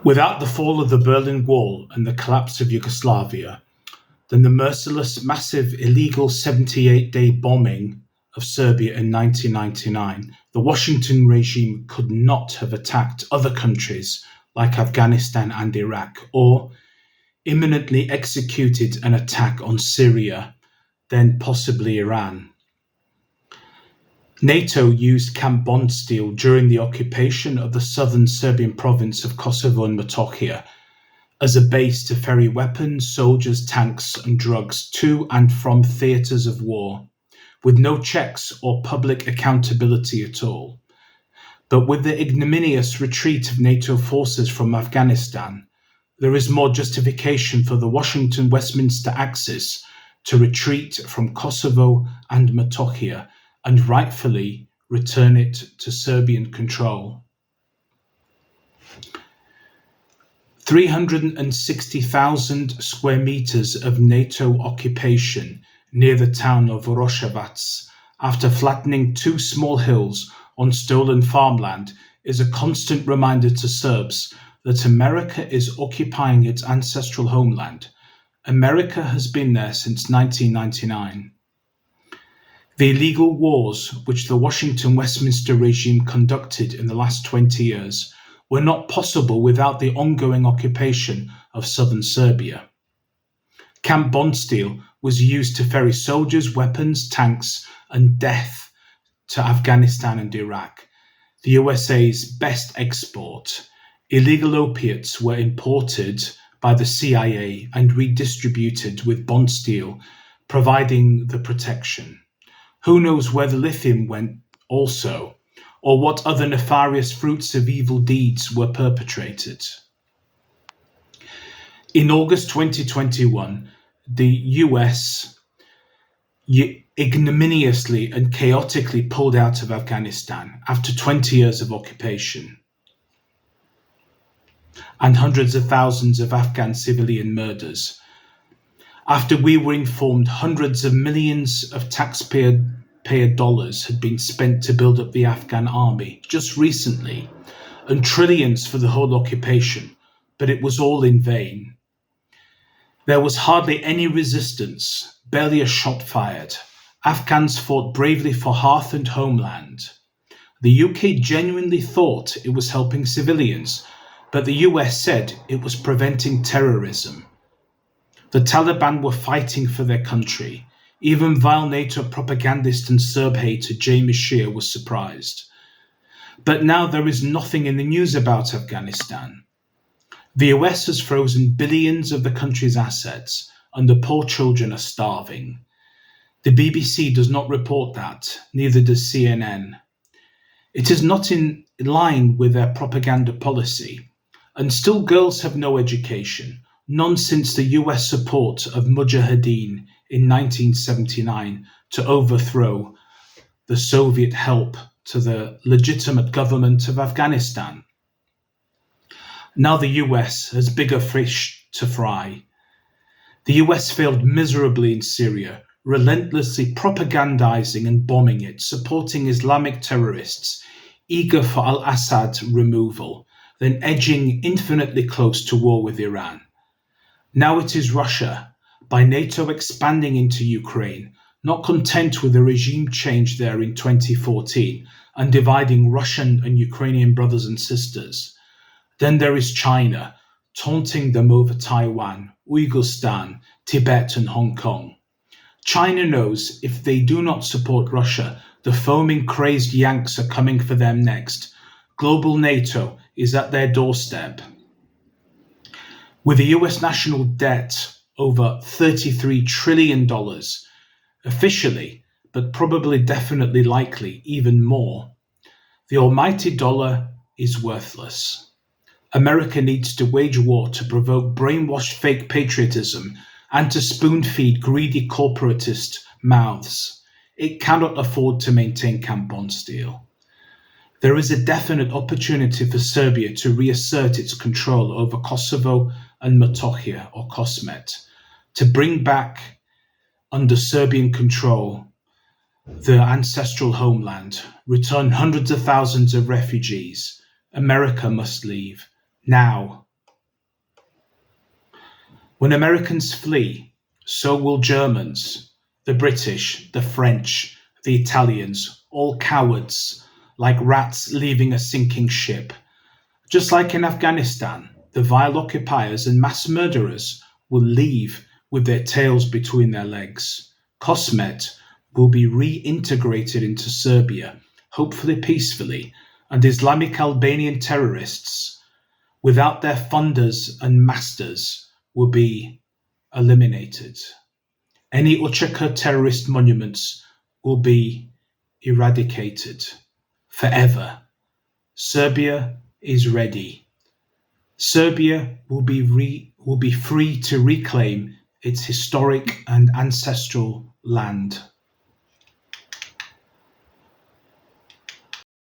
Without the fall of the Berlin Wall and the collapse of Yugoslavia, then the merciless, massive, illegal 78-day bombing of Serbia in 1999, the Washington Régime could not have attacked other countries like Afghanistan and Iraq, or imminently executed an attack on Syria, then possibly Iran. NATO used Camp Bondsteel during the occupation of the southern Serbian province of Kosovo and Metohija as a base to ferry weapons, soldiers, tanks, and drugs to and from theatres of war, with no checks or public accountability at all. But with the ignominious retreat of NATO forces from Afghanistan, there is more justification for the Washington-Westminster Axis to retreat from Kosovo and Metohija and rightfully return it to Serbian control. 360,000 square meters of NATO occupation near the town of Roševac, after flattening two small hills on stolen farmland, is a constant reminder to Serbs that America is occupying its ancestral homeland. America has been there since 1999. The illegal wars which the Washington-Westminster regime conducted in the last 20 years were not possible without the ongoing occupation of southern Serbia. Camp Bondsteel was used to ferry soldiers, weapons, tanks, and death to Afghanistan and Iraq, the USA's best export. Illegal opiates were imported by the CIA and redistributed, with Bondsteel providing the protection. Who knows where the lithium went also, or what other nefarious fruits of evil deeds were perpetrated. In August 2021, the US ignominiously and chaotically pulled out of Afghanistan after 20 years of occupation and hundreds of thousands of Afghan civilian murders. After we were informed hundreds of millions of taxpayer dollars had been spent to build up the Afghan army just recently, and trillions for the whole occupation, but it was all in vain. There was hardly any resistance, barely a shot fired. Afghans fought bravely for hearth and homeland. The UK genuinely thought it was helping civilians, but the US said it was preventing terrorism. The Taliban were fighting for their country. Even vile NATO propagandist and Serb hater Jamie Shear was surprised. But now there is nothing in the news about Afghanistan. The US has frozen billions of the country's assets, and the poor children are starving. The BBC does not report that, neither does CNN. It is not in line with their propaganda policy, and still girls have no education, none since the US support of Mujahideen in 1979 to overthrow the Soviet help to the legitimate government of Afghanistan. Now the US has bigger fish to fry. The US failed miserably in Syria, relentlessly propagandizing and bombing it, supporting Islamic terrorists, eager for al-Assad removal, then edging infinitely close to war with Iran. Now it is Russia, by NATO expanding into Ukraine, not content with the regime change there in 2014 and dividing Russian and Ukrainian brothers and sisters. Then there is China, taunting them over Taiwan, Uyghurstan, Tibet and Hong Kong. China knows if they do not support Russia, the foaming crazed Yanks are coming for them next. Global NATO is at their doorstep. With the US national debt over $33 trillion, officially, but probably definitely likely even more, the almighty dollar is worthless. America needs to wage war to provoke brainwashed fake patriotism and to spoon-feed greedy corporatist mouths. It cannot afford to maintain Camp Bondsteel. There is a definite opportunity for Serbia to reassert its control over Kosovo and Metohija, or Kosmet, to bring back under Serbian control their ancestral homeland, return hundreds of thousands of refugees. America must leave, now, When Americans flee, so will Germans, the British, the French, the Italians, all cowards, like rats leaving a sinking ship. Just like in Afghanistan, the vile occupiers and mass murderers will leave with their tails between their legs. Kosmet will be reintegrated into Serbia, hopefully peacefully, and Islamic Albanian terrorists, without their funders and masters, will be eliminated. Any Uchaka terrorist monuments will be eradicated forever. Serbia is ready. Serbia will be free to reclaim its historic and ancestral land.